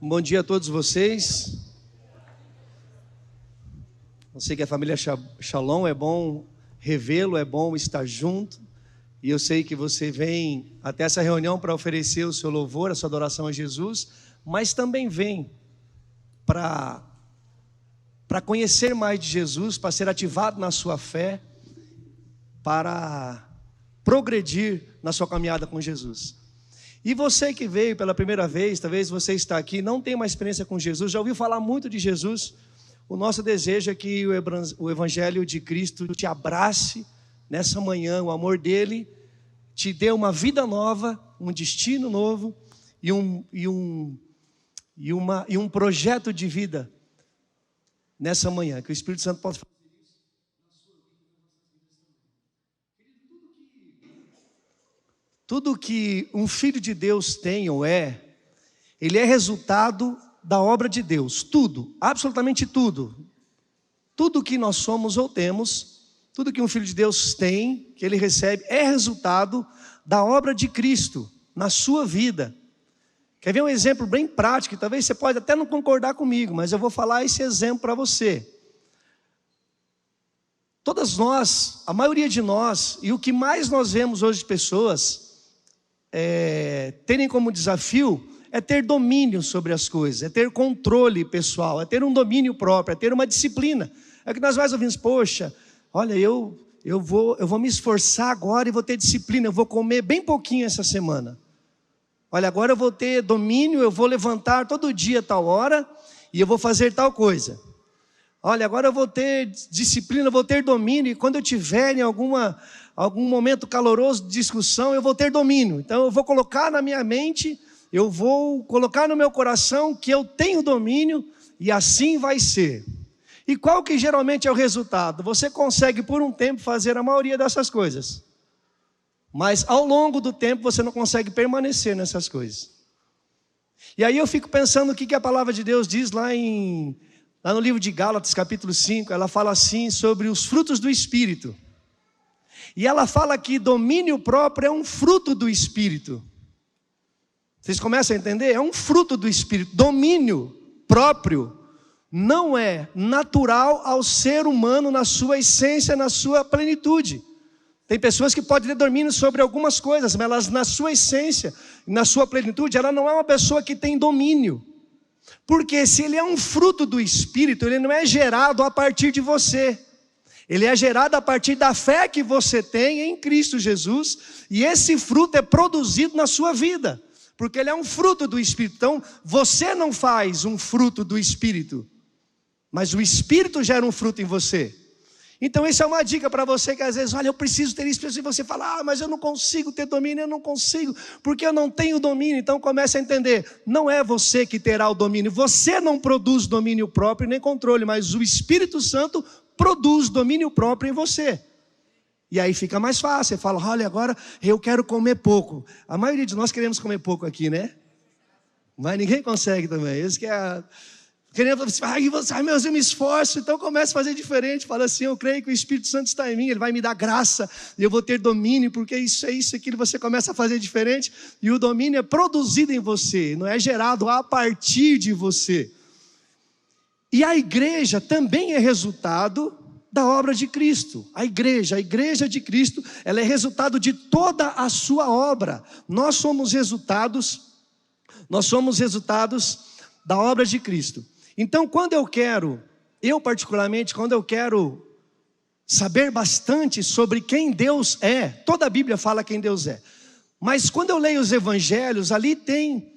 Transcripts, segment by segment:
Bom dia a todos vocês. Eu sei que a família Shalom é bom revê-lo, é bom estar junto. E eu sei que você vem até essa reunião para oferecer o seu louvor, a sua adoração a Jesus, mas também vem para conhecer mais de Jesus, para ser ativado na sua fé, para progredir na sua caminhada com Jesus. E você que veio pela primeira vez, talvez você está aqui, não tem uma experiência com Jesus, já ouviu falar muito de Jesus. O nosso desejo é que o Evangelho de Cristo te abrace nessa manhã, o amor dele te dê uma vida nova, um destino novo e um projeto de vida nessa manhã, que o Espírito Santo possa fazer isso na sua vida e nas nossas vidas também. Tudo que um filho de Deus tem ou ele é resultado da obra de Deus. Tudo, absolutamente tudo. Tudo que nós somos ou temos, tudo que um filho de Deus tem, que ele recebe, é resultado da obra de Cristo na sua vida. Quer ver um exemplo bem prático? Talvez você pode até não concordar comigo, mas eu vou falar esse exemplo para você. Todas nós, a maioria de nós, e o que mais nós vemos hoje de pessoas terem como desafio é ter domínio sobre as coisas, é ter controle pessoal, é ter um domínio próprio, é ter uma disciplina. É que nós mais ouvimos, poxa, olha, eu vou me esforçar agora e vou ter disciplina, eu vou comer bem pouquinho essa semana. Olha, agora eu vou ter domínio, eu vou levantar todo dia tal hora e eu vou fazer tal coisa. Olha, agora eu vou ter disciplina, eu vou ter domínio, e quando eu tiver em algum momento caloroso de discussão, eu vou ter domínio. Então eu vou colocar na minha mente, eu vou colocar no meu coração que eu tenho domínio, e assim vai ser. E qual que geralmente é o resultado? Você consegue por um tempo fazer a maioria dessas coisas, mas ao longo do tempo você não consegue permanecer nessas coisas. E aí eu fico pensando o que a palavra de Deus diz lá no livro de Gálatas, capítulo 5, ela fala assim sobre os frutos do Espírito. E ela fala que domínio próprio é um fruto do Espírito. Vocês começam a entender? É um fruto do Espírito. Domínio próprio não é natural ao ser humano na sua essência, na sua plenitude. Tem pessoas que podem ter domínio sobre algumas coisas, mas elas na sua essência, na sua plenitude, ela não é uma pessoa que tem domínio. Porque se ele é um fruto do Espírito, ele não é gerado a partir de você. Ele é gerado a partir da fé que você tem em Cristo Jesus. E esse fruto é produzido na sua vida. Porque ele é um fruto do Espírito. Então, você não faz um fruto do Espírito, mas o Espírito gera um fruto em você. Então, essa é uma dica para você que às vezes, olha, eu preciso ter isso. E você fala, mas eu não consigo ter domínio, eu não consigo, porque eu não tenho domínio. Então, comece a entender, não é você que terá o domínio. Você não produz domínio próprio nem controle, mas o Espírito Santo produz domínio próprio em você. E aí fica mais fácil, você fala, olha, agora eu quero comer pouco. A maioria de nós queremos comer pouco aqui, né? Mas ninguém consegue também. Isso que é... eu me esforço, então começa a fazer diferente. Fala assim, eu creio que o Espírito Santo está em mim, ele vai me dar graça, e eu vou ter domínio, porque isso, aquilo, você começa a fazer diferente, e o domínio é produzido em você, não é gerado a partir de você. E a igreja também é resultado da obra de Cristo. A igreja de Cristo, ela é resultado de toda a sua obra. Nós somos resultados da obra de Cristo. Então, particularmente, quando eu quero saber bastante sobre quem Deus é, toda a Bíblia fala quem Deus é, mas quando eu leio os evangelhos, ali tem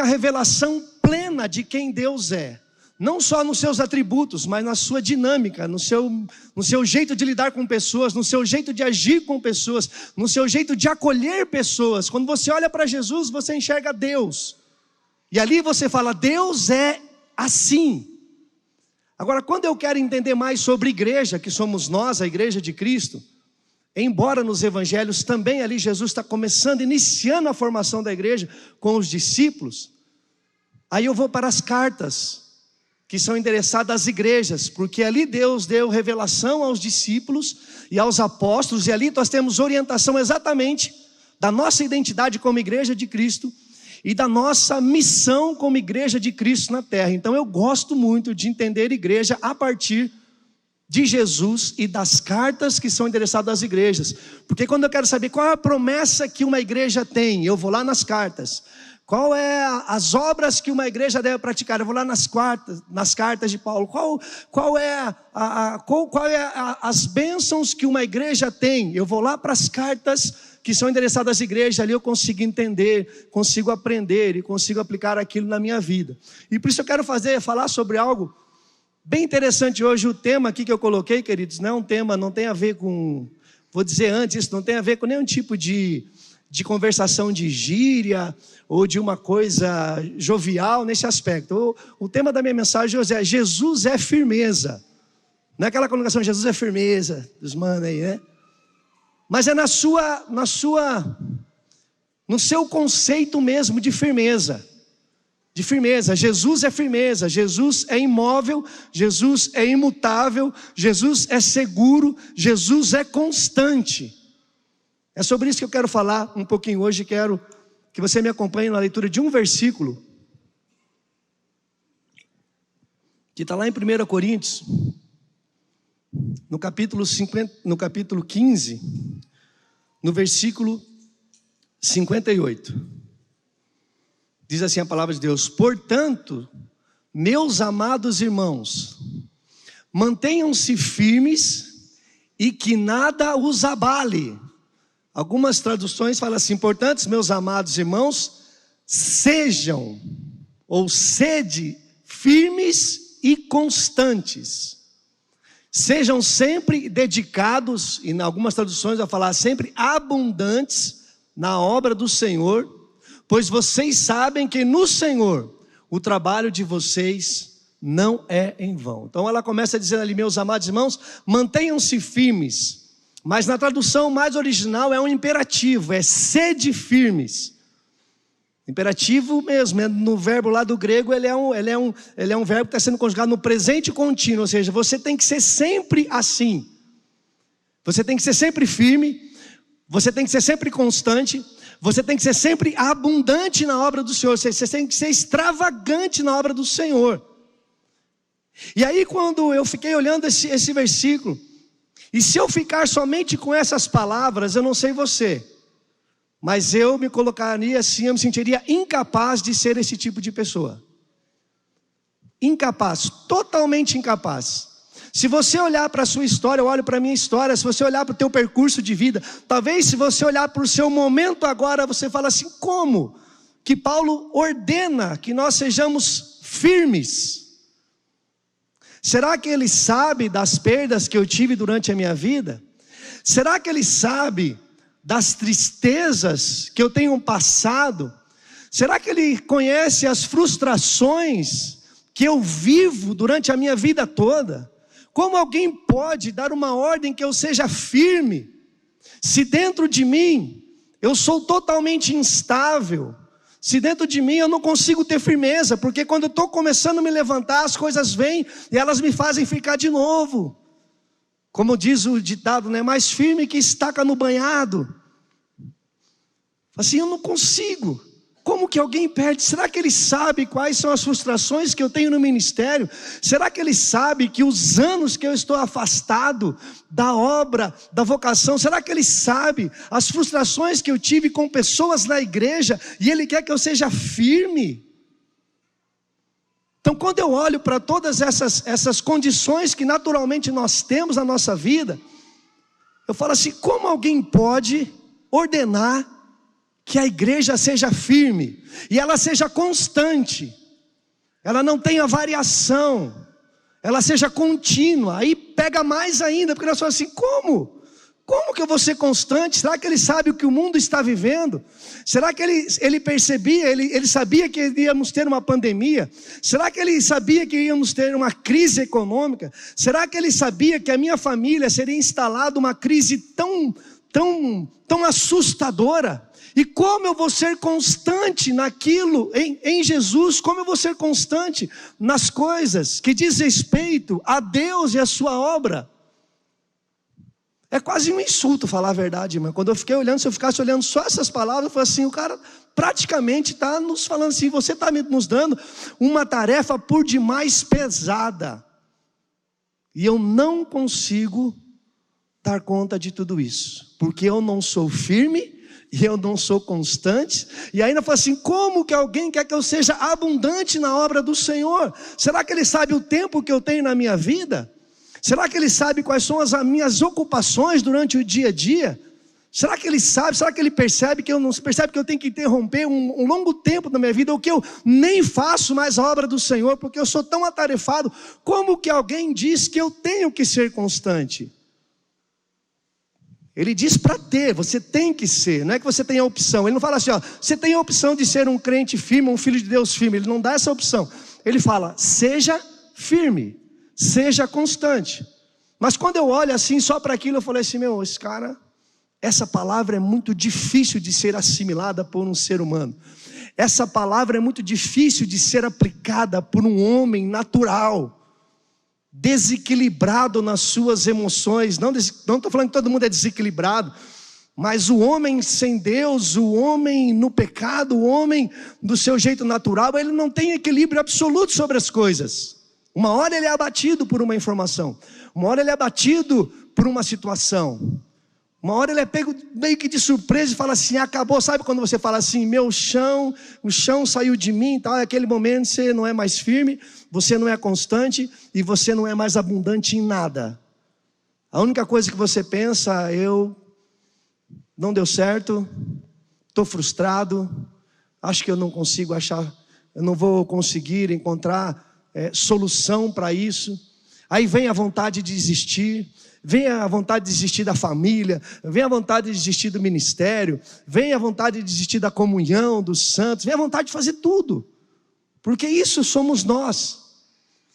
a revelação plena de quem Deus é, não só nos seus atributos, mas na sua dinâmica, no seu jeito de lidar com pessoas, no seu jeito de agir com pessoas, no seu jeito de acolher pessoas. Quando você olha para Jesus, você enxerga Deus, e ali você fala, Deus é assim. Agora, quando eu quero entender mais sobre igreja, que somos nós, a igreja de Cristo, embora nos evangelhos também ali Jesus está iniciando a formação da igreja com os discípulos, aí eu vou para as cartas que são endereçadas às igrejas, porque ali Deus deu revelação aos discípulos e aos apóstolos, e ali nós temos orientação exatamente da nossa identidade como igreja de Cristo. e da nossa missão como igreja de Cristo na terra. Então eu gosto muito de entender igreja a partir de Jesus e das cartas que são endereçadas às igrejas. Porque quando eu quero saber qual é a promessa que uma igreja tem, eu vou lá nas cartas. Qual é as obras que uma igreja deve praticar? Eu vou lá nas cartas de Paulo. Qual é as bênçãos que uma igreja tem? Eu vou lá para as cartas que são endereçadas às igrejas. Ali eu consigo entender, consigo aprender e consigo aplicar aquilo na minha vida. E por isso eu quero falar sobre algo bem interessante hoje. O tema aqui que eu coloquei, queridos, não é um tema, não tem a ver com, vou dizer antes, isso não tem a ver com nenhum tipo de conversação de gíria ou de uma coisa jovial nesse aspecto. O tema da minha mensagem hoje é: Jesus é firmeza. Não é aquela colocação, Jesus é firmeza dos manos aí, né? Mas é no seu conceito mesmo de firmeza. De firmeza. Jesus é firmeza, Jesus é imóvel, Jesus é imutável, Jesus é seguro, Jesus é constante. É sobre isso que eu quero falar um pouquinho hoje. Quero que você me acompanhe na leitura de um versículo que está lá em 1 Coríntios, no capítulo 15, no versículo 58. Diz assim a palavra de Deus: portanto, meus amados irmãos, mantenham-se firmes e que nada os abale. Algumas traduções falam assim: portanto, meus amados irmãos, sejam ou sede firmes e constantes. Sejam sempre dedicados, e em algumas traduções vai falar sempre abundantes na obra do Senhor, pois vocês sabem que no Senhor o trabalho de vocês não é em vão. Então ela começa dizendo ali: meus amados irmãos, mantenham-se firmes. Mas na tradução mais original é um imperativo, é sede firmes. Imperativo mesmo, no verbo lá do grego, ele é um verbo que está sendo conjugado no presente contínuo, ou seja, você tem que ser sempre assim. Você tem que ser sempre firme, você tem que ser sempre constante, você tem que ser sempre abundante na obra do Senhor, você tem que ser extravagante na obra do Senhor. E aí quando eu fiquei olhando esse versículo, e se eu ficar somente com essas palavras, eu não sei você, mas eu me colocaria assim, eu me sentiria incapaz de ser esse tipo de pessoa. Incapaz, totalmente incapaz. Se você olhar para a sua história, eu olho para a minha história, se você olhar para o teu percurso de vida, talvez se você olhar para o seu momento agora, você fala assim: como que Paulo ordena que nós sejamos firmes? Será que ele sabe das perdas que eu tive durante a minha vida? Será que ele sabe das tristezas que eu tenho passado? Será que ele conhece as frustrações que eu vivo durante a minha vida toda? Como alguém pode dar uma ordem que eu seja firme, se dentro de mim eu sou totalmente instável? Se dentro de mim eu não consigo ter firmeza, porque quando eu estou começando a me levantar, as coisas vêm e elas me fazem ficar de novo. Como diz o ditado, né? Mais firme que estaca no banhado. Assim, eu não consigo. Como que alguém perde? Será que ele sabe quais são as frustrações que eu tenho no ministério? Será que ele sabe que os anos que eu estou afastado da obra, da vocação, será que ele sabe as frustrações que eu tive com pessoas na igreja e ele quer que eu seja firme? Então quando eu olho para todas essas condições que naturalmente nós temos na nossa vida, eu falo assim: como alguém pode ordenar que a igreja seja firme, e ela seja constante, ela não tenha variação, ela seja contínua? Aí pega mais ainda, porque nós falamos assim: como que eu vou ser constante? Será que ele sabe o que o mundo está vivendo? Será que ele percebia, ele sabia que iríamos ter uma pandemia? Será que ele sabia que iríamos ter uma crise econômica? Será que ele sabia que a minha família seria instalada uma crise tão assustadora? E como eu vou ser constante naquilo, em Jesus? Como eu vou ser constante nas coisas que diz respeito a Deus e a sua obra? É quase um insulto falar a verdade, irmão. Quando eu fiquei olhando, se eu ficasse olhando só essas palavras, eu falei assim, o cara praticamente está nos falando assim, você está nos dando uma tarefa por demais pesada. E eu não consigo dar conta de tudo isso, porque eu não sou firme, e eu não sou constante. E ainda fala assim, como que alguém quer que eu seja abundante na obra do Senhor? Será que Ele sabe o tempo que eu tenho na minha vida? Será que Ele sabe quais são as minhas ocupações durante o dia a dia? Será que Ele sabe, será que Ele percebe que eu não percebe que eu tenho que interromper um longo tempo da minha vida, ou que eu nem faço mais a obra do Senhor, porque eu sou tão atarefado? Como que alguém diz que eu tenho que ser constante? Ele diz para ter, você tem que ser, não é que você tem a opção. Ele não fala assim, ó, você tem a opção de ser um crente firme, um filho de Deus firme. Ele não dá essa opção. Ele fala, seja firme, seja constante. Mas quando eu olho assim só para aquilo, eu falei assim, meu, esse cara, essa palavra é muito difícil de ser assimilada por um ser humano. Essa palavra é muito difícil de ser aplicada por um homem natural, desequilibrado nas suas emoções. Não estou falando que todo mundo é desequilibrado, mas o homem sem Deus, o homem no pecado, o homem do seu jeito natural, ele não tem equilíbrio absoluto sobre as coisas. Uma hora ele é abatido por uma informação, uma hora ele é abatido por uma situação, uma hora ele é pego meio que de surpresa e fala assim, acabou. Sabe quando você fala assim, o chão saiu de mim, tal, naquele momento você não é mais firme, você não é constante e você não é mais abundante em nada. A única coisa que você pensa, não deu certo, estou frustrado, acho que eu não consigo achar, eu não vou conseguir encontrar solução para isso. Aí vem a vontade de desistir, vem a vontade de desistir da família, vem a vontade de desistir do ministério, vem a vontade de desistir da comunhão dos santos, vem a vontade de fazer tudo, porque isso somos nós.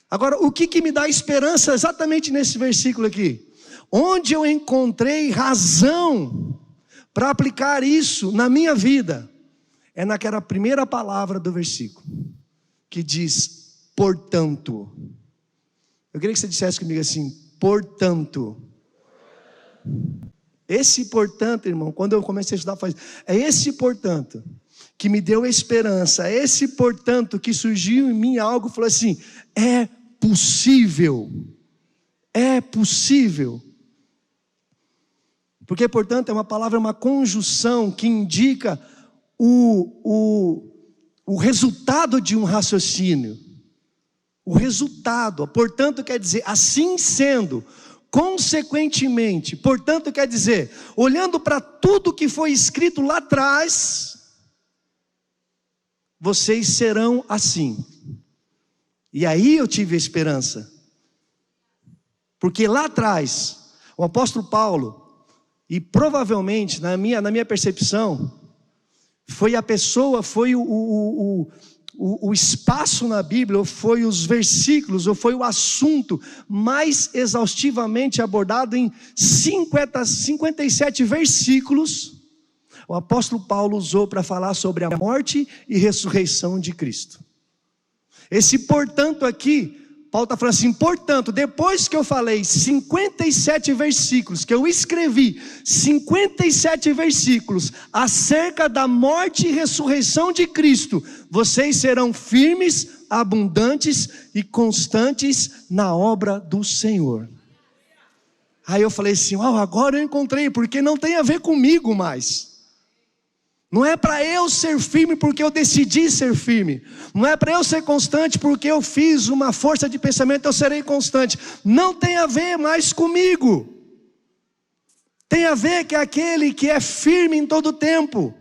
Agora, o que me dá esperança exatamente nesse versículo aqui? Onde eu encontrei razão para aplicar isso na minha vida, é naquela primeira palavra do versículo, que diz, portanto. Eu queria que você dissesse comigo assim, portanto. Esse portanto, irmão, quando eu comecei a estudar, é esse portanto que me deu esperança, é esse portanto que surgiu em mim algo, falou assim, é possível, é possível. Porque portanto é uma palavra, uma conjunção que indica o resultado de um raciocínio. O resultado, portanto quer dizer, assim sendo, consequentemente, portanto quer dizer, olhando para tudo que foi escrito lá atrás, vocês serão assim. E aí eu tive a esperança, porque lá atrás, o apóstolo Paulo, e provavelmente na minha percepção, foi a pessoa, foi o espaço na Bíblia, ou foi os versículos, ou foi o assunto mais exaustivamente abordado em 57 versículos, o apóstolo Paulo usou para falar sobre a morte e ressurreição de Cristo. Esse portanto aqui, Paulo está falando assim, portanto, depois que eu falei 57 versículos, que eu escrevi 57 versículos acerca da morte e ressurreição de Cristo, vocês serão firmes, abundantes e constantes na obra do Senhor. Aí eu falei assim, agora eu encontrei, porque não tem a ver comigo mais. Não é para eu ser firme porque eu decidi ser firme. Não é para eu ser constante porque eu fiz uma força de pensamento, eu serei constante. Não tem a ver mais comigo. Tem a ver que aquele que é firme em todo tempo,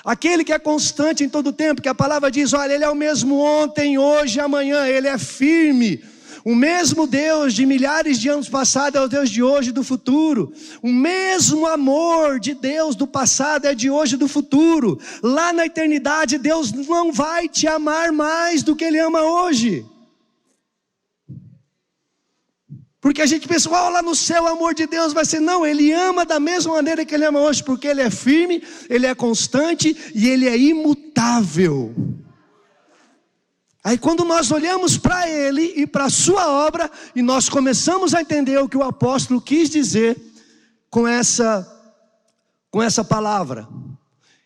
aquele que é constante em todo tempo, que a palavra diz, olha, ele é o mesmo ontem, hoje e amanhã, ele é firme. O mesmo Deus de milhares de anos passados é o Deus de hoje e do futuro. O mesmo amor de Deus do passado é de hoje e do futuro. Lá na eternidade Deus não vai te amar mais do que Ele ama hoje. Porque a gente pensa, lá no céu o amor de Deus vai ser, não, Ele ama da mesma maneira que Ele ama hoje, porque Ele é firme, Ele é constante e Ele é imutável. Aí quando nós olhamos para Ele e para a sua obra, e nós começamos a entender o que o apóstolo quis dizer, com essa palavra.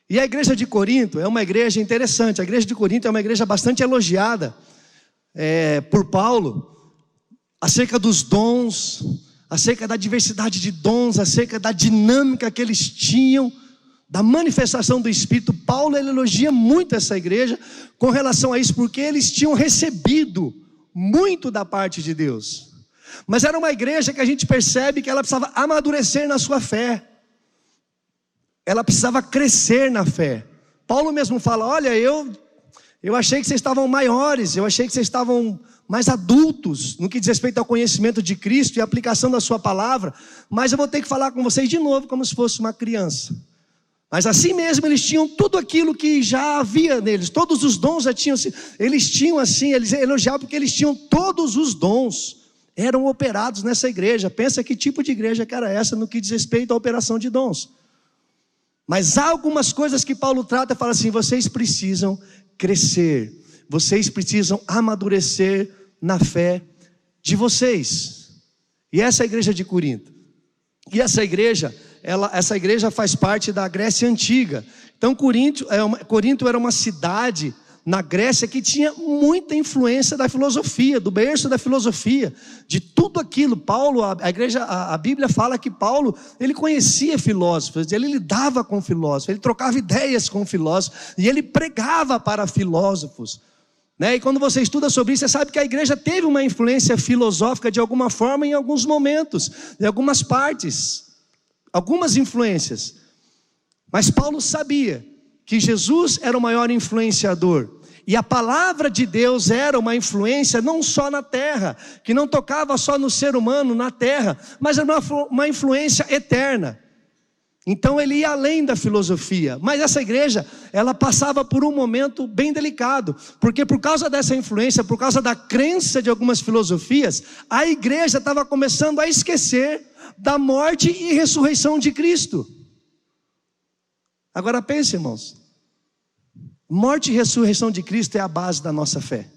E a igreja de Corinto é uma igreja interessante. A igreja de Corinto é uma igreja bastante elogiada por Paulo, acerca dos dons, acerca da diversidade de dons, acerca da dinâmica que eles tinham, da manifestação do Espírito. Paulo, ele elogia muito essa igreja com relação a isso, porque eles tinham recebido muito da parte de Deus. Mas era uma igreja que a gente percebe que ela precisava amadurecer na sua fé. Ela precisava crescer na fé. Paulo mesmo fala: olha, eu achei que vocês estavam maiores, eu achei que vocês estavam mais adultos no que diz respeito ao conhecimento de Cristo e a aplicação da sua palavra, mas eu vou ter que falar com vocês de novo como se fosse uma criança. Mas assim mesmo eles tinham tudo aquilo que já havia neles, todos os dons já tinham, eles tinham assim, eles elogiavam porque eles tinham todos os dons, eram operados nessa igreja. Pensa que tipo de igreja que era essa no que diz respeito à operação de dons. Mas há algumas coisas que Paulo trata e fala assim: vocês precisam crescer, vocês precisam amadurecer na fé de vocês. E essa é a igreja de Corinto. E essa igreja faz parte da Grécia Antiga. Então Corinto era uma cidade na Grécia que tinha muita influência da filosofia, do berço da filosofia, de tudo aquilo. Paulo, a Bíblia fala que Paulo, ele conhecia filósofos, ele lidava com filósofos, ele trocava ideias com filósofos, e ele pregava para filósofos, né? E quando você estuda sobre isso, você sabe que a igreja teve uma influência filosófica de alguma forma em alguns momentos, em algumas partes, algumas influências. Mas Paulo sabia que Jesus era o maior influenciador, e a palavra de Deus era uma influência não só na terra, que não tocava só no ser humano na terra, mas era uma influência eterna. Então ele ia além da filosofia. Mas essa igreja, ela passava por um momento bem delicado, porque por causa dessa influência, por causa da crença de algumas filosofias, a igreja estava começando a esquecer da morte e ressurreição de Cristo. Agora pense, irmãos, morte e ressurreição de Cristo é a base da nossa fé.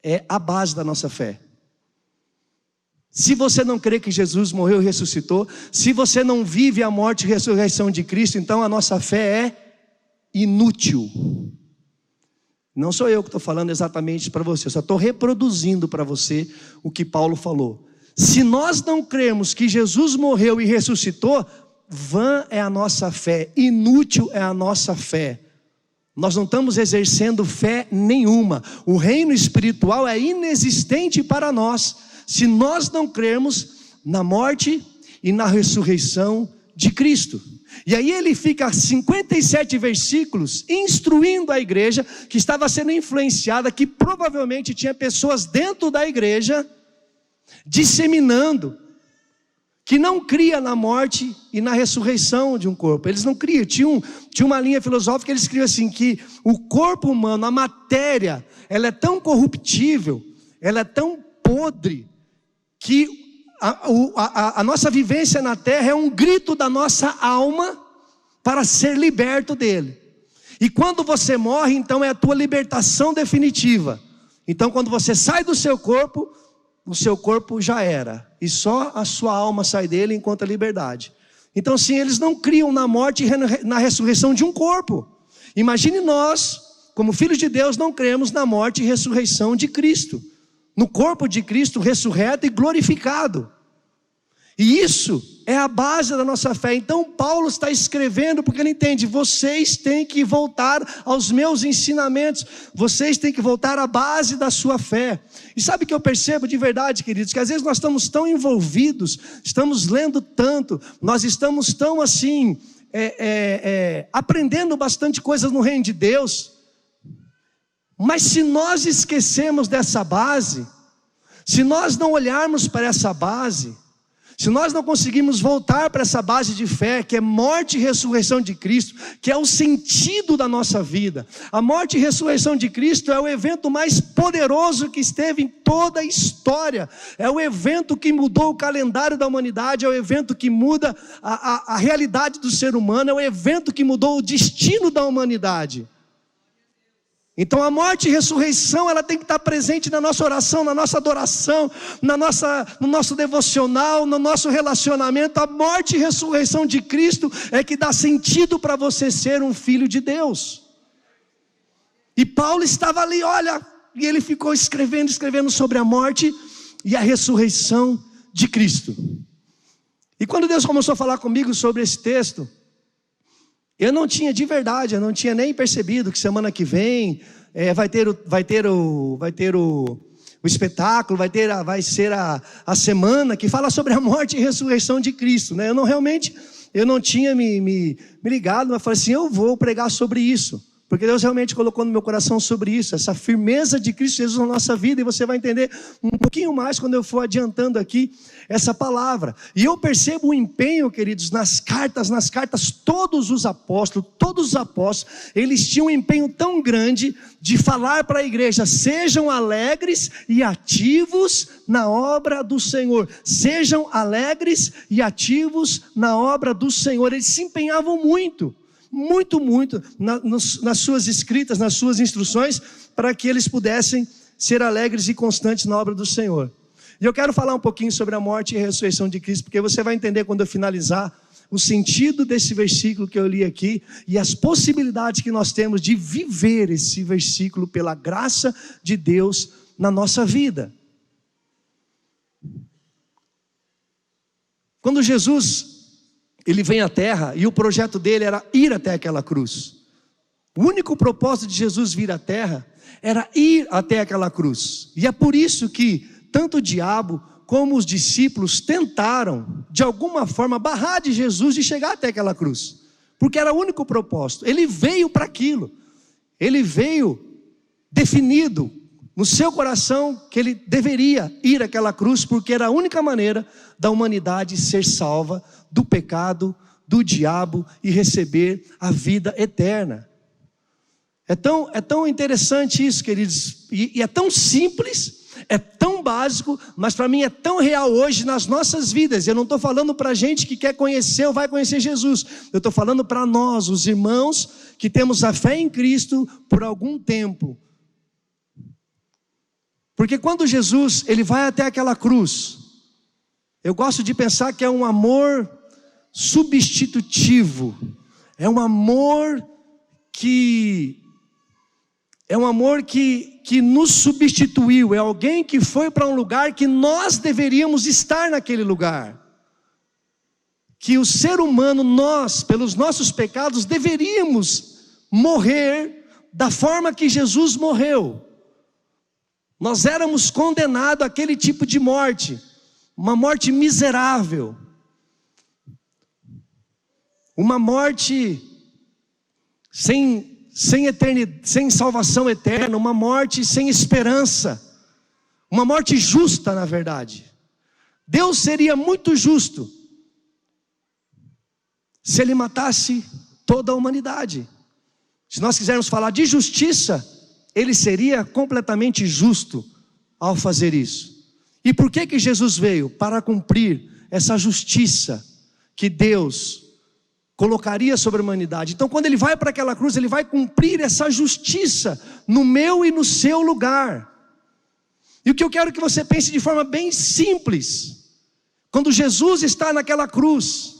É a base da nossa fé. Se você não crê que Jesus morreu e ressuscitou, se você não vive a morte e ressurreição de Cristo, então a nossa fé é inútil. Não sou eu que estou falando exatamente para você, eu só estou reproduzindo para você o que Paulo falou. Se nós não cremos que Jesus morreu e ressuscitou, vã é a nossa fé, inútil é a nossa fé. Nós não estamos exercendo fé nenhuma. O reino espiritual é inexistente para nós, se nós não crermos na morte e na ressurreição de Cristo. E aí ele fica 57 versículos instruindo a igreja que estava sendo influenciada, que provavelmente tinha pessoas dentro da igreja disseminando que não cria na morte e na ressurreição de um corpo. Eles não criam. Tinha uma linha filosófica que eles escreviam assim, que o corpo humano, a matéria, ela é tão corruptível, ela é tão podre, que a nossa vivência na terra é um grito da nossa alma para ser liberto dele. E quando você morre, então é a tua libertação definitiva. Então quando você sai do seu corpo, o seu corpo já era, e só a sua alma sai dele enquanto a liberdade. Então sim, eles não criam na morte e na ressurreição de um corpo. Imagine nós, como filhos de Deus, não cremos na morte e ressurreição de Cristo, no corpo de Cristo ressurreto e glorificado. E isso é a base da nossa fé. Então Paulo está escrevendo porque ele entende: vocês têm que voltar aos meus ensinamentos, vocês têm que voltar à base da sua fé. E sabe o que eu percebo de verdade, queridos? Que às vezes nós estamos tão envolvidos, estamos lendo tanto, nós estamos tão assim, aprendendo bastante coisas no reino de Deus, mas se nós esquecemos dessa base, se nós não olharmos para essa base, se nós não conseguimos voltar para essa base de fé, que é morte e ressurreição de Cristo, que é o sentido da nossa vida. A morte e ressurreição de Cristo é o evento mais poderoso que esteve em toda a história. É o evento que mudou o calendário da humanidade, é o evento que muda a realidade do ser humano, é o evento que mudou o destino da humanidade. Então a morte e ressurreição, ela tem que estar presente na nossa oração, na nossa adoração, no nosso devocional, no nosso relacionamento. A morte e ressurreição de Cristo é que dá sentido para você ser um filho de Deus. E Paulo estava ali, olha, e ele ficou escrevendo sobre a morte e a ressurreição de Cristo. E quando Deus começou a falar comigo sobre esse texto, eu não tinha nem percebido que semana que vem vai ter o espetáculo, vai ser a semana que fala sobre a morte e ressurreição de Cristo, né? Eu não tinha me ligado, mas falei assim, eu vou pregar sobre isso. Porque Deus realmente colocou no meu coração sobre isso, essa firmeza de Cristo Jesus na nossa vida, e você vai entender um pouquinho mais quando eu for adiantando aqui essa palavra. E eu percebo o empenho, queridos, nas cartas, todos os apóstolos, eles tinham um empenho tão grande de falar para a igreja: sejam alegres e ativos na obra do Senhor. Sejam alegres e ativos na obra do Senhor. Eles se empenhavam muito nas suas escritas, nas suas instruções, para que eles pudessem ser alegres e constantes na obra do Senhor. E eu quero falar um pouquinho sobre a morte e a ressurreição de Cristo, porque você vai entender quando eu finalizar o sentido desse versículo que eu li aqui e as possibilidades que nós temos de viver esse versículo pela graça de Deus na nossa vida. Quando Jesus ele vem à terra, e o projeto dele era ir até aquela cruz. O único propósito de Jesus vir à terra era ir até aquela cruz. E é por isso que tanto o diabo como os discípulos tentaram, de alguma forma, barrar de Jesus de chegar até aquela cruz. Porque era o único propósito. Ele veio para aquilo. Ele veio definido no seu coração que ele deveria ir àquela cruz, porque era a única maneira da humanidade ser salva do pecado, do diabo e receber a vida eterna. É tão interessante isso, queridos, e é tão simples, é tão básico, mas para mim é tão real hoje nas nossas vidas. Eu não estou falando para gente que quer conhecer ou vai conhecer Jesus, eu estou falando para nós, os irmãos que temos a fé em Cristo por algum tempo. Porque quando Jesus ele vai até aquela cruz, eu gosto de pensar que é um amor substitutivo, é um amor que nos substituiu, é alguém que foi para um lugar que nós deveríamos estar naquele lugar, que o ser humano, nós, pelos nossos pecados, deveríamos morrer da forma que Jesus morreu. Nós éramos condenados àquele tipo de morte, uma morte miserável, uma morte sem eternidade, sem salvação eterna, uma morte sem esperança, uma morte justa, na verdade. Deus seria muito justo se Ele matasse toda a humanidade. Se nós quisermos falar de justiça, Ele seria completamente justo ao fazer isso. E por que Jesus veio? Para cumprir essa justiça que Deus colocaria sobre a humanidade. Então quando Ele vai para aquela cruz, Ele vai cumprir essa justiça no meu e no seu lugar. E o que eu quero que você pense de forma bem simples: quando Jesus está naquela cruz,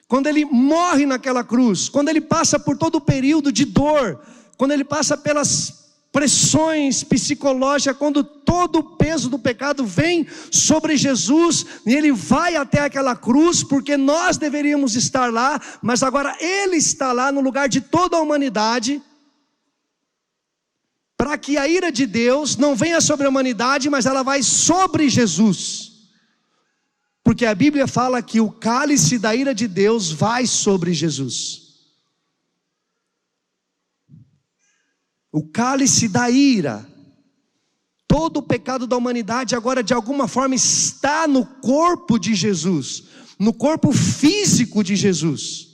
quando Ele morre naquela cruz, quando Ele passa por todo o período de dor, quando Ele passa pelas pressões psicológicas, quando todo o peso do pecado vem sobre Jesus, e Ele vai até aquela cruz, porque nós deveríamos estar lá, mas agora Ele está lá no lugar de toda a humanidade, para que a ira de Deus não venha sobre a humanidade, mas ela vai sobre Jesus, porque a Bíblia fala que o cálice da ira de Deus vai sobre Jesus. O cálice da ira, todo o pecado da humanidade agora de alguma forma está no corpo de Jesus, no corpo físico de Jesus.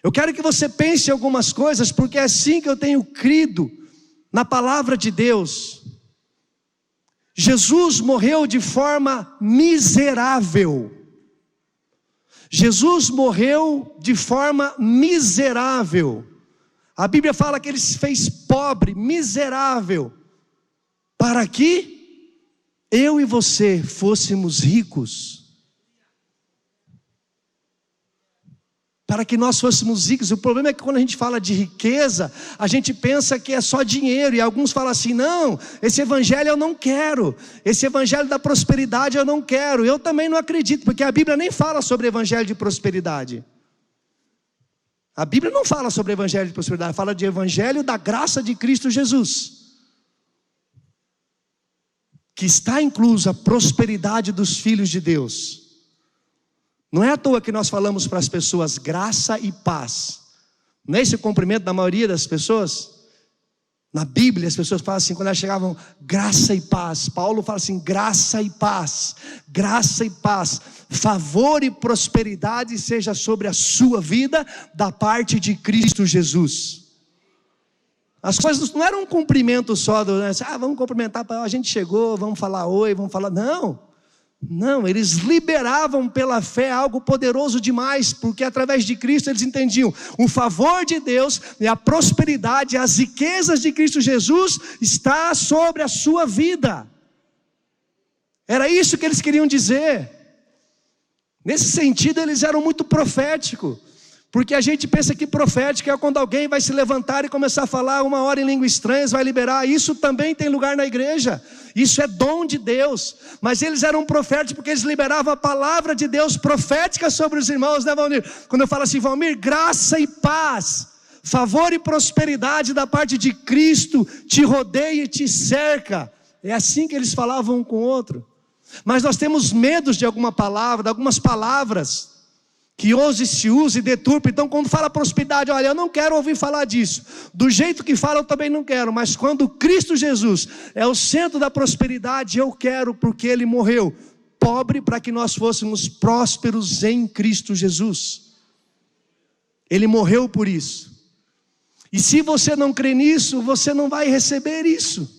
Eu quero que você pense em algumas coisas, porque é assim que eu tenho crido na palavra de Deus. Jesus morreu de forma miserável. Jesus morreu de forma miserável. A Bíblia fala que Ele se fez pobre, miserável, para que eu e você fôssemos ricos. Para que nós fôssemos ricos. O problema é que quando a gente fala de riqueza, a gente pensa que é só dinheiro. E alguns falam assim, não, esse evangelho eu não quero. Esse evangelho da prosperidade eu não quero. Eu também não acredito, porque a Bíblia nem fala sobre evangelho de prosperidade. A Bíblia não fala sobre evangelho de prosperidade, fala de evangelho da graça de Cristo Jesus. Que está inclusa a prosperidade dos filhos de Deus. Não é à toa que nós falamos para as pessoas graça e paz. Não é esse o cumprimento da maioria das pessoas? Na Bíblia as pessoas falam assim, quando elas chegavam, graça e paz. Paulo fala assim, graça e paz, graça e paz, favor e prosperidade seja sobre a sua vida, da parte de Cristo Jesus. As coisas não eram um cumprimento só, vamos cumprimentar, a gente chegou, vamos falar oi, vamos falar, não, eles liberavam pela fé algo poderoso demais, porque através de Cristo eles entendiam o favor de Deus e a prosperidade, as riquezas de Cristo Jesus está sobre a sua vida. Era isso que eles queriam dizer. Nesse sentido eles eram muito proféticos, porque a gente pensa que profético é quando alguém vai se levantar e começar a falar 1 hora em língua estranha, vai liberar. Isso também tem lugar na igreja, isso é dom de Deus. Mas eles eram proféticos porque eles liberavam a palavra de Deus profética sobre os irmãos, né, Valmir? Quando eu falo assim, Valmir, graça e paz, favor e prosperidade da parte de Cristo te rodeia e te cerca. É assim que eles falavam um com o outro. Mas nós temos medos de alguma palavra, de algumas palavras que hoje se usa e deturpa. Então quando fala prosperidade, olha, eu não quero ouvir falar disso. Do jeito que fala eu também não quero. Mas quando Cristo Jesus é o centro da prosperidade, eu quero, porque Ele morreu pobre para que nós fôssemos prósperos em Cristo Jesus. Ele morreu por isso. E se você não crê nisso, você não vai receber isso.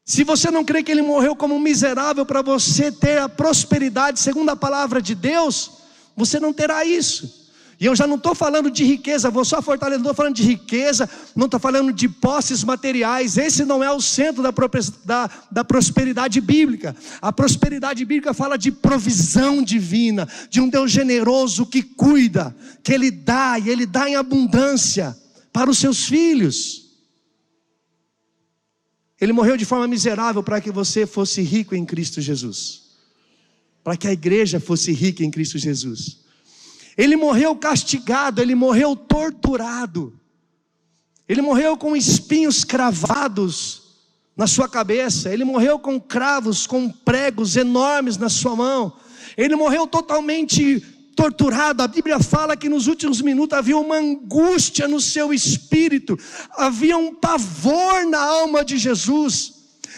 Se você não crê que Ele morreu como um miserável para você ter a prosperidade segundo a palavra de Deus, você não terá isso. E eu já não estou falando de riqueza, vou só fortalecer, não estou falando de riqueza, não estou falando de posses materiais. Esse não é o centro da prosperidade bíblica. A prosperidade bíblica fala de provisão divina, de um Deus generoso que cuida, que Ele dá, e Ele dá em abundância para os seus filhos. Ele morreu de forma miserável para que você fosse rico em Cristo Jesus. Para que a igreja fosse rica em Cristo Jesus. Ele morreu castigado, Ele morreu torturado. Ele morreu com espinhos cravados na sua cabeça. Ele morreu com cravos, com pregos enormes na sua mão. Ele morreu totalmente torturado. A Bíblia fala que nos últimos minutos havia uma angústia no seu espírito, havia um pavor na alma de Jesus.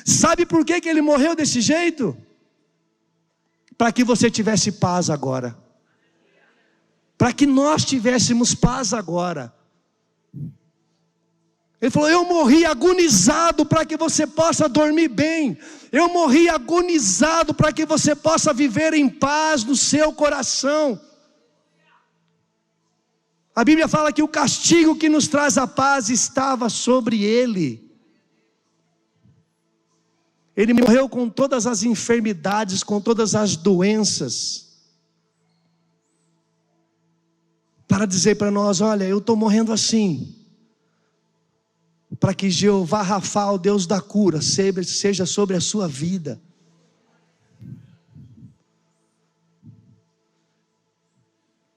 Sabe por que Ele morreu desse jeito? Para que você tivesse paz agora, para que nós tivéssemos paz agora. Ele falou, eu morri agonizado para que você possa dormir bem. Eu morri agonizado para que você possa viver em paz no seu coração. A Bíblia fala que o castigo que nos traz a paz estava sobre Ele. Ele morreu com todas as enfermidades, com todas as doenças, para dizer para nós, olha, eu estou morrendo assim, para que Jeová Rafa, o Deus da cura, seja sobre a sua vida.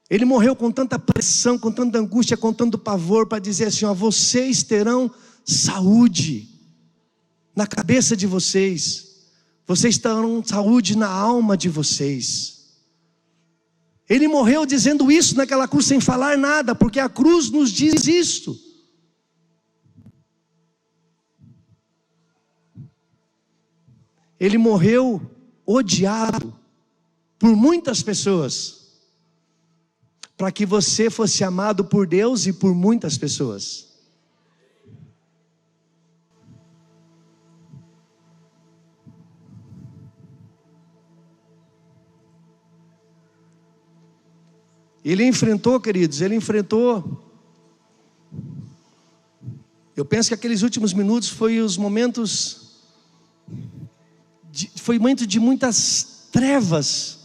Ele morreu com tanta pressão, com tanta angústia, com tanto pavor, para dizer assim, ó, vocês terão saúde na cabeça de vocês, vocês terão saúde na alma de vocês. Ele morreu dizendo isso naquela cruz sem falar nada, porque a cruz nos diz isto. Ele morreu odiado por muitas pessoas, para que você fosse amado por Deus e por muitas pessoas. Ele enfrentou, queridos, ele enfrentou penso que aqueles últimos minutos foi momento de muitas trevas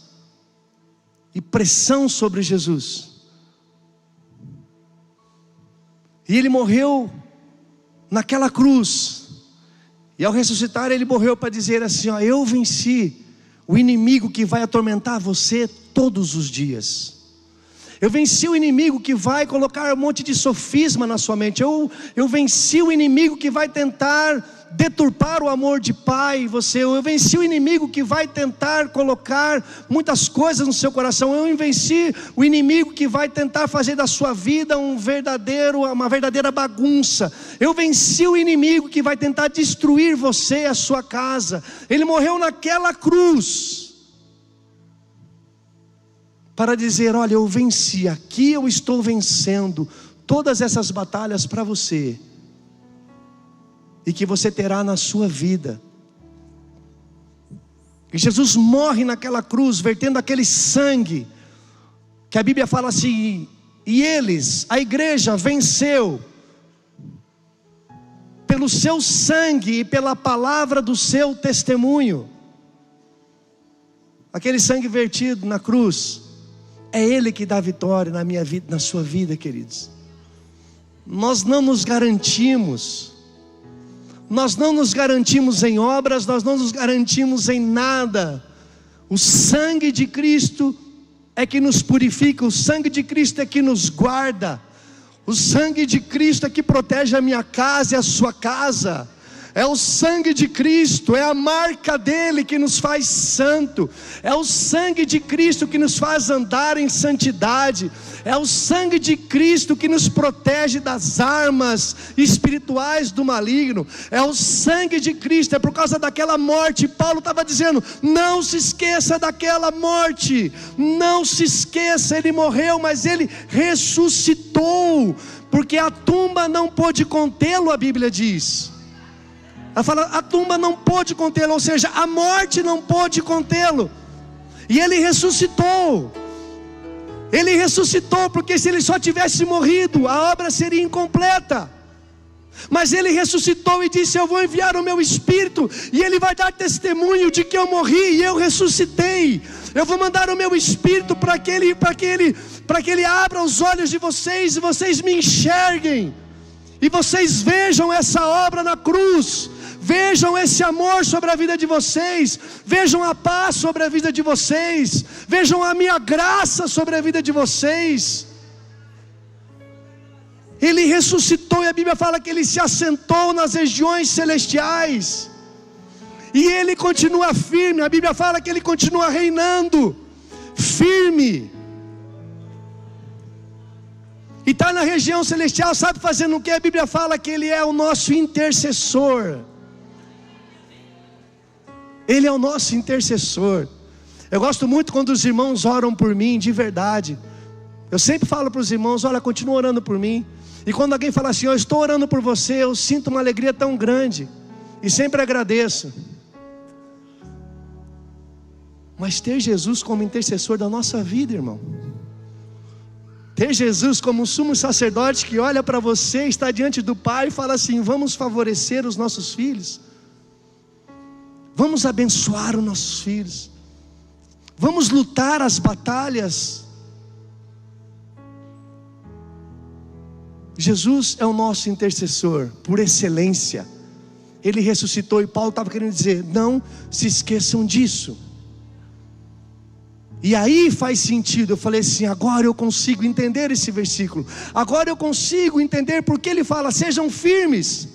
e pressão sobre Jesus. E ele morreu naquela cruz. E ao ressuscitar ele morreu para dizer assim, ó, eu venci o inimigo que vai atormentar você todos os dias. Eu venci o inimigo que vai colocar um monte de sofisma na sua mente. Eu venci o inimigo que vai tentar deturpar o amor de pai em você. Eu venci o inimigo que vai tentar colocar muitas coisas no seu coração. Eu venci o inimigo que vai tentar fazer da sua vida uma verdadeira bagunça. Eu venci o inimigo que vai tentar destruir você e a sua casa. Ele morreu naquela cruz para dizer, olha, eu venci, aqui eu estou vencendo todas essas batalhas para você, e que você terá na sua vida. E Jesus morre naquela cruz, vertendo aquele sangue, que a Bíblia fala assim, e eles, a igreja venceu, pelo seu sangue e pela palavra do seu testemunho. Aquele sangue vertido na cruz, é Ele que dá vitória na minha vida, na sua vida, queridos. Nós não nos garantimos em obras, nós não nos garantimos em nada. O sangue de Cristo é que nos purifica, o sangue de Cristo é que nos guarda, o sangue de Cristo é que protege a minha casa e a sua casa. É o sangue de Cristo, é a marca dele que nos faz santo, é o sangue de Cristo que nos faz andar em santidade, é o sangue de Cristo que nos protege das armas espirituais do maligno, é o sangue de Cristo, é por causa daquela morte. Paulo estava dizendo, não se esqueça daquela morte, não se esqueça, ele morreu, mas ele ressuscitou, porque a tumba não pôde contê-lo, a Bíblia diz. Ela fala, a tumba não pôde contê-lo, ou seja, a morte não pôde contê-lo, e ele ressuscitou. Ele ressuscitou, porque se ele só tivesse morrido, a obra seria incompleta. Mas ele ressuscitou e disse, eu vou enviar o meu Espírito, e ele vai dar testemunho de que eu morri e eu ressuscitei. Eu vou mandar o meu Espírito para que ele abra os olhos de vocês, e vocês me enxerguem, e vocês vejam essa obra na cruz, vejam esse amor sobre a vida de vocês, vejam a paz sobre a vida de vocês, vejam a minha graça sobre a vida de vocês. Ele ressuscitou, e a Bíblia fala que ele se assentou nas regiões celestiais, e ele continua firme. A Bíblia fala que ele continua reinando firme, e está na região celestial, sabe fazendo o que? A Bíblia fala que ele é o nosso intercessor. Ele é o nosso intercessor. Eu gosto muito quando os irmãos oram por mim, de verdade. Eu sempre falo para os irmãos, olha, continua orando por mim. E quando alguém fala assim, eu estou orando por você, eu sinto uma alegria tão grande, e sempre agradeço. Mas ter Jesus como intercessor da nossa vida, irmão, ter Jesus como um sumo sacerdote que olha para você, está diante do Pai e fala assim, vamos favorecer os nossos filhos, vamos abençoar os nossos filhos, vamos lutar as batalhas. Jesus é o nosso intercessor por excelência. Ele ressuscitou, e Paulo estava querendo dizer, não se esqueçam disso. E aí faz sentido. Eu falei assim, agora eu consigo entender esse versículo, agora eu consigo entender porque ele fala, sejam firmes.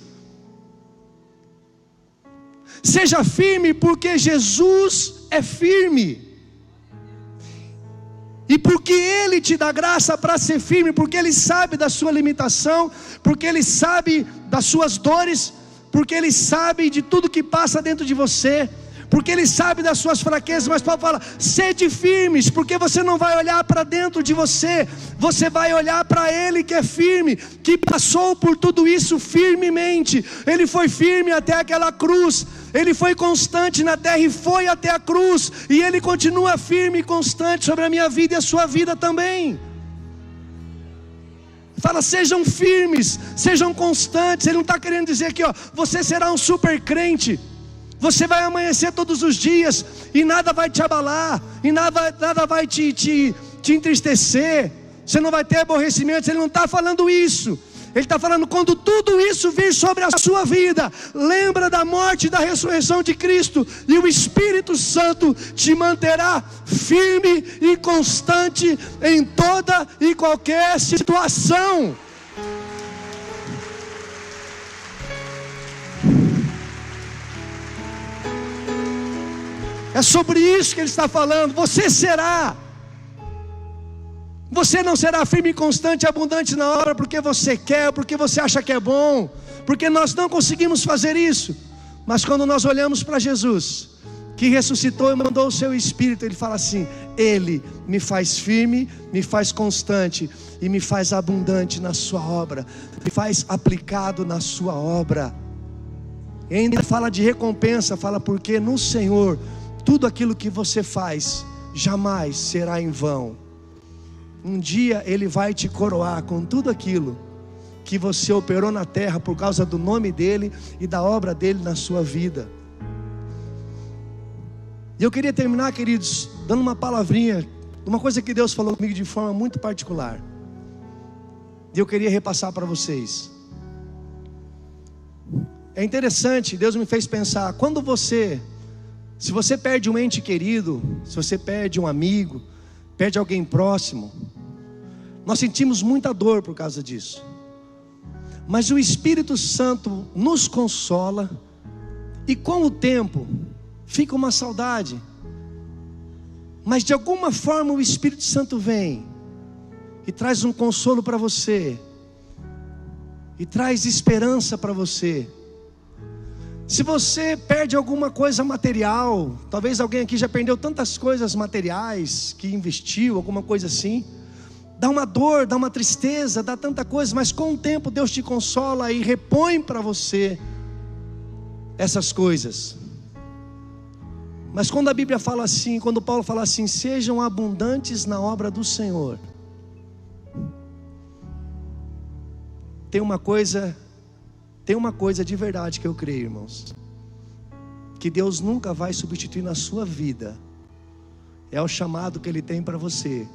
Seja firme, porque Jesus é firme, e porque Ele te dá graça para ser firme, porque Ele sabe da sua limitação, porque Ele sabe das suas dores, porque Ele sabe de tudo que passa dentro de você, porque Ele sabe das suas fraquezas. Mas Paulo fala, sede firmes, porque você não vai olhar para dentro de você, você vai olhar para Ele que é firme, que passou por tudo isso firmemente. Ele foi firme até aquela cruz, Ele foi constante na terra e foi até a cruz, e Ele continua firme e constante sobre a minha vida e a sua vida também. Fala, sejam firmes, sejam constantes. Ele não está querendo dizer aqui, você será um super crente. Você vai amanhecer todos os dias e nada vai te abalar, e nada vai te entristecer. Você não vai ter aborrecimentos. Ele não está falando isso. Ele está falando, quando tudo isso vir sobre a sua vida, lembra da morte e da ressurreição de Cristo, e o Espírito Santo te manterá firme e constante em toda e qualquer situação. É sobre isso que ele está falando. Você não será firme e constante e abundante na obra porque você quer, porque você acha que é bom, porque nós não conseguimos fazer isso. Mas quando nós olhamos para Jesus, que ressuscitou e mandou o seu Espírito, Ele fala assim: Ele me faz firme, me faz constante e me faz abundante na sua obra, me faz aplicado na sua obra. E ainda fala de recompensa, fala, porque no Senhor tudo aquilo que você faz jamais será em vão. Um dia Ele vai te coroar com tudo aquilo que você operou na terra por causa do nome dEle e da obra dEle na sua vida. E eu queria terminar, queridos, dando uma palavrinha, uma coisa que Deus falou comigo de forma muito particular. E eu queria repassar para vocês. É interessante, Deus me fez pensar, se você perde um ente querido, se você perde um amigo, perde alguém próximo, nós sentimos muita dor por causa disso. Mas o Espírito Santo nos consola, e com o tempo fica uma saudade, mas de alguma forma o Espírito Santo vem e traz um consolo para você, e traz esperança para você. Se você perde alguma coisa material, talvez alguém aqui já perdeu tantas coisas materiais, que investiu, alguma coisa assim, dá uma dor, dá uma tristeza, dá tanta coisa, mas com o tempo Deus te consola e repõe para você essas coisas. Mas quando a Bíblia fala assim, quando Paulo fala assim, sejam abundantes na obra do Senhor, tem uma coisa de verdade que eu creio, irmãos, que Deus nunca vai substituir na sua vida. É o chamado que Ele tem para você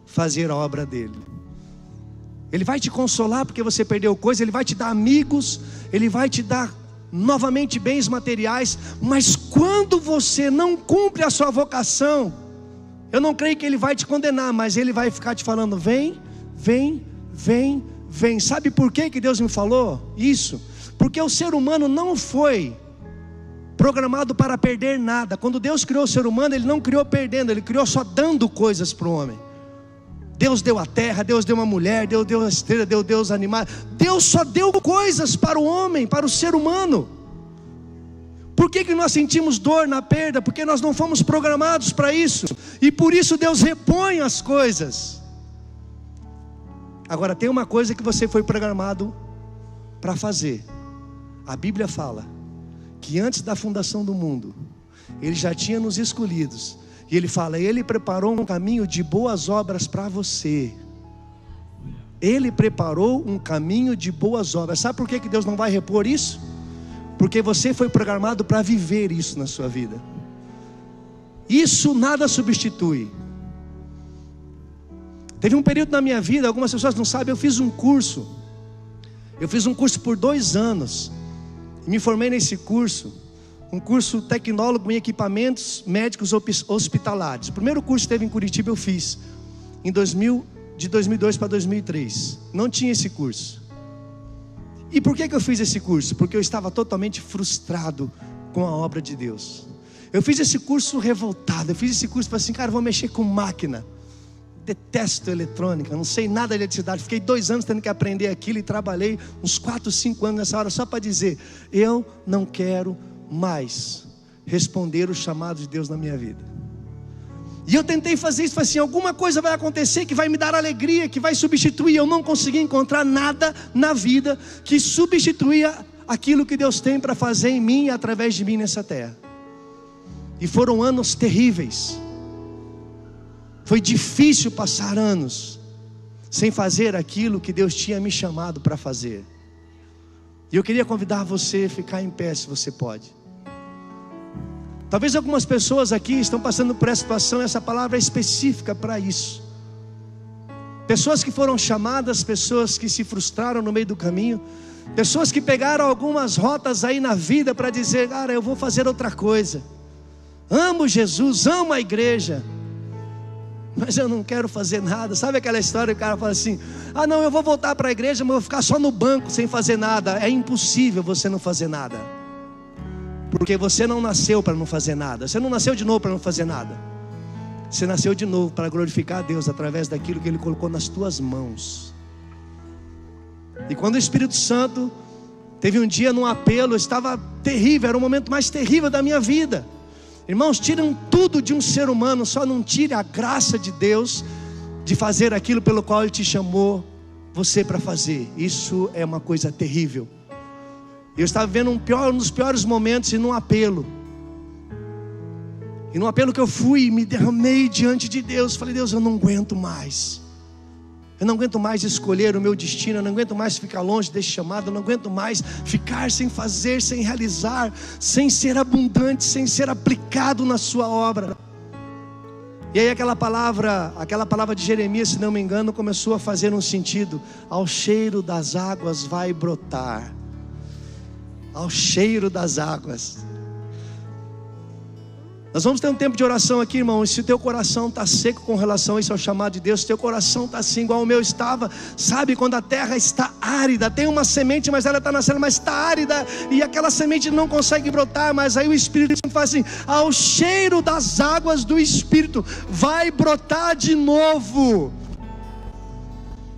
fazer a obra dEle. Ele vai te consolar porque você perdeu coisa, Ele vai te dar amigos, Ele vai te dar novamente bens materiais, mas quando você não cumpre a sua vocação, eu não creio que Ele vai te condenar, mas Ele vai ficar te falando, vem, vem, vem, vem. Sabe por que Deus me falou isso? Porque o ser humano não foi programado para perder nada. Quando Deus criou o ser humano, Ele não criou perdendo, Ele criou só dando coisas para o homem. Deus deu a terra, Deus deu uma mulher, Deus deu a estrela, Deus deu os animais. Deus só deu coisas para o homem, para o ser humano. Por que nós sentimos dor na perda? Porque nós não fomos programados para isso, e por isso Deus repõe as coisas. Agora tem uma coisa que você foi programado para fazer. A Bíblia fala que antes da fundação do mundo, Ele já tinha nos escolhidos. E Ele fala, Ele preparou um caminho de boas obras para você. Ele preparou um caminho de boas obras. Sabe por que Deus não vai repor isso? Porque você foi programado para viver isso na sua vida. Isso nada substitui. Teve um período na minha vida, algumas pessoas não sabem, eu fiz um curso por 2 anos, e me formei nesse curso, um curso tecnólogo em equipamentos médicos hospitalares. O primeiro curso que teve em Curitiba eu fiz, de 2002 para 2003, não tinha esse curso. E por que eu fiz esse curso? Porque eu estava totalmente frustrado com a obra de Deus. Eu fiz esse curso revoltado, eu fiz esse curso para assim, cara, vou mexer com máquina. Detesto eletrônica, não sei nada de eletricidade. Fiquei 2 anos tendo que aprender aquilo e trabalhei uns 4, 5 anos nessa hora só para dizer, eu não quero mais responder o chamado de Deus na minha vida. E eu tentei fazer isso, falei assim, alguma coisa vai acontecer que vai me dar alegria, que vai substituir. Eu não consegui encontrar nada na vida que substituía aquilo que Deus tem para fazer em mim e através de mim nessa terra. E foram anos terríveis. Foi difícil passar anos. sem fazer aquilo que Deus tinha me chamado para fazer. E eu queria convidar você a ficar em pé, se você pode. Talvez algumas pessoas aqui estão passando por essa situação, essa palavra é específica para isso. Pessoas que foram chamadas, pessoas que se frustraram no meio do caminho, pessoas que pegaram algumas rotas aí na vida para dizer: cara, eu vou fazer outra coisa. Amo Jesus, amo a igreja, mas eu não quero fazer nada. Sabe aquela história que o cara fala assim: ah não, eu vou voltar para a igreja, mas eu vou ficar só no banco sem fazer nada. É impossível você não fazer nada, porque você não nasceu para não fazer nada. Você não nasceu de novo para não fazer nada. Você nasceu de novo para glorificar a Deus através daquilo que Ele colocou nas tuas mãos. E quando o Espírito Santo teve um dia num apelo, estava terrível, era o momento mais terrível da minha vida. Irmãos, tiram tudo de um ser humano, só não tire a graça de Deus de fazer aquilo pelo qual Ele te chamou você para fazer. Isso é uma coisa terrível. Eu estava vivendo um dos piores momentos e num apelo. E no apelo que eu fui, me derramei diante de Deus. Falei: Deus, eu não aguento mais. Eu não aguento mais escolher o meu destino. Eu não aguento mais ficar longe desse chamado. Eu não aguento mais ficar sem fazer, sem realizar, sem ser abundante, sem ser aplicado na sua obra. E aí aquela palavra de Jeremias, se não me engano, começou a fazer um sentido. Ao cheiro das águas vai brotar. Ao cheiro das águas. Nós vamos ter um tempo de oração aqui, irmão. E se o teu coração está seco com relação a isso, ao chamado de Deus, se o teu coração está assim igual o meu estava, sabe, quando a terra está árida, tem uma semente, mas ela está nascendo, mas está árida, e aquela semente não consegue brotar, mas aí o Espírito Santo faz assim: ao cheiro das águas do Espírito vai brotar de novo.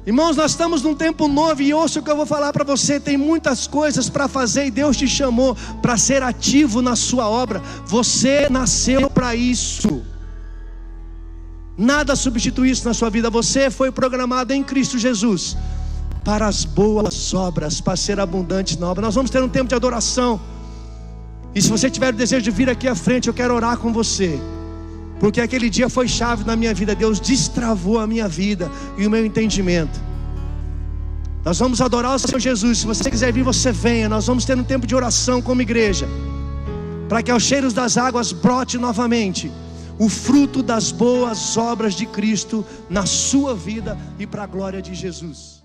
Irmãos, nós estamos num tempo novo, e ouça o que eu vou falar para você. Tem muitas coisas para fazer, e Deus te chamou para ser ativo na sua obra. Você nasceu para isso. Nada substitui isso na sua vida. Você foi programado em Cristo Jesus para as boas obras, para ser abundante na obra. Nós vamos ter um tempo de adoração, e se você tiver o desejo de vir aqui à frente, eu quero orar com você, porque aquele dia foi chave na minha vida. Deus destravou a minha vida e o meu entendimento. Nós vamos adorar o Senhor Jesus. Se você quiser vir, você venha. Nós vamos ter um tempo de oração como igreja, para que aos cheiros das águas brote novamente o fruto das boas obras de Cristo na sua vida e para a glória de Jesus.